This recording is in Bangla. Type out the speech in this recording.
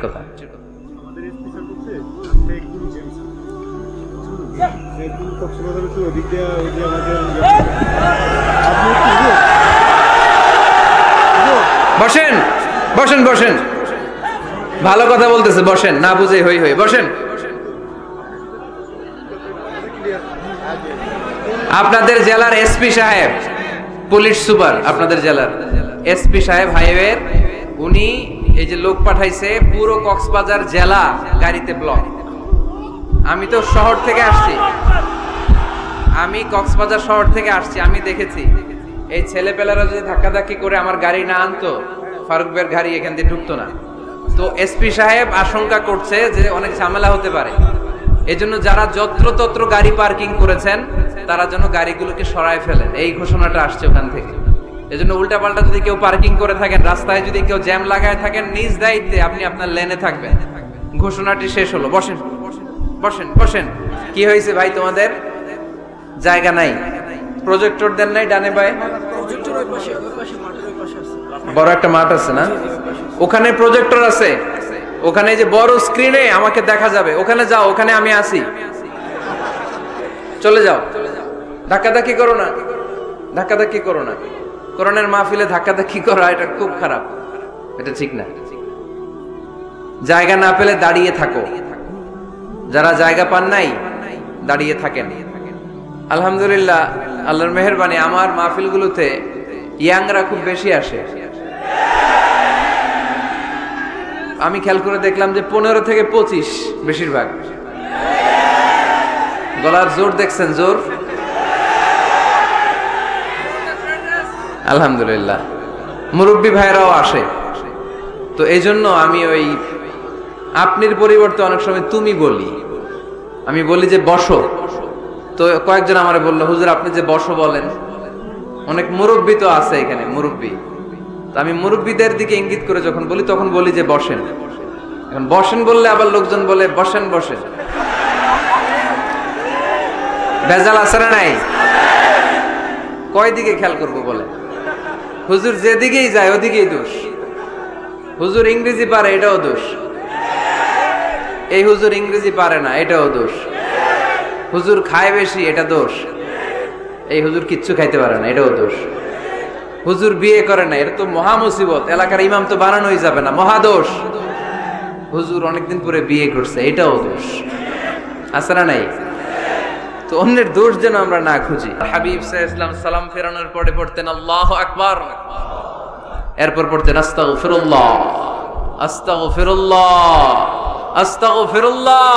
কথা বসেন বসেন বসেন, ভালো কথা বলতেছে, বসেন, না বুঝে হই হই বসেন। আপনাদের জেলার এসপি সাহেব, পুলিশ সুপার আপনাদের জেলার এসপি সাহেব হাইওয়ের, উনি এই যে লোক পাঠাইছে পুরো কক্সবাজার জেলা গাড়িতে ব্লক। আমি তো শহর থেকে আসছি, আমি কক্সবাজার শহর থেকে আসছি, আমি দেখেছি এই ছেলেপেলারা যদি ধাক্কাধাক্কি করে আমার গাড়ি না আনতো, ফারুক ভাইয়ের গাড়ি এখান দিয়ে ঢুকতো না। তো এসপি সাহেব আশঙ্কা করছে যে অনেক ঝামেলা হতে পারে, এজন্য যারা যত্রতত্র গাড়ি পার্কিং করেছেন তারা যেন গাড়িগুলোকে সরায় ফেলেন, এই ঘোষণাটা আসছে ওখান থেকে। এজন্য উল্টাপাল্টা যদি কেউ পার্কিং করে থাকেন, রাস্তায় যদি কেউ জ্যাম লাগায় থাকেন, নিজ দায়িত্বে আপনি আপনার লেনে থাকবেন। ঘোষণাটি শেষ হলো। বসেন বসেন বসেন। কি হয়েছে ভাই, তোমাদের জায়গা নাই? প্রজেক্টর দেন নাই ডানে বায়ে? বড় একটা মাঠ আছে না, ওখানে প্রজেক্টর আছে, ওখানে যে বড় স্ক্রিনে আমাকে দেখা যাবে, ওখানে যাও, ওখানে আমি আছি, চলে যাও। ধাক্কাধাক্কি করো না, ধাক্কাধাক্কি করো না। কোরআনের মাহফিলে ধাক্কাধাক্কি করা এটা খুব খারাপ, এটা ঠিক না। জায়গা না পেলে দাঁড়িয়ে থাকো, যারা জায়গা পান নাই দাঁড়িয়ে থাকেন। আলহামদুলিল্লাহ, আল্লাহর মেহেরবানি, আমার মাহফিলগুলোতে ইয়াংরা খুব বেশি আসে। আমি খেয়াল করে দেখলাম যে 15 থেকে 25 বেশিরভাগ। গলার জোর দেখছেন, জোর। আলহামদুলিল্লাহ, মুরব্বী ভাইরাও আসে। তো এই জন্য আমি ওই আপনির পরিবর্তে অনেক সময় তুমি বলি, আমি বলি যে বসো। তো কয়েকজন আমারে বললো, হুজুর আপনি যে বসো বলেন, অনেক মুরব্বী তো আছে এখানে, মুরব্বী। তো আমি মুরব্বীদের দিকে ইঙ্গিত করে যখন বলি তখন বলি যে বসেন। এখন বসেন বললে আবার লোকজন বলে বসেন বসেন, ভেজাল আছে না নাই? কয় দিকে খেয়াল করবো বলে? হুজুর যেদিকেই যায় ওদিকেই দোষ। হুজুর ইংরেজি পারে, এটাও দোষ। এই হুজুর ইংরেজি পারে না, এটাও দোষ। হুজুর খায় বেশি, এটা দোষ। এই হুজুর কিচ্ছু খাইতে পারে না, এটাও দোষ। হুজুর বিয়ে করে না, এটা তো মহা মুসিবত, এলাকার ইমাম তো বানানোই যাবে না, মহা দোষ। হুজুর অনেকদিন পরে বিয়ে করছে, এটাও দোষ। আছে না নাই? তো অন্যের দোষ যেন আমরা না খুঁজি। হাবিব সাল্লাল্লাহু আলাইহি ওয়াসাল্লাম সালাম ফেরানোর পরে পড়তেন আল্লাহু আকবার, এরপর পড়তেন আস্তাগফিরুল্লাহ আস্তাগফিরুল্লাহ আস্তাগফিরুল্লাহ।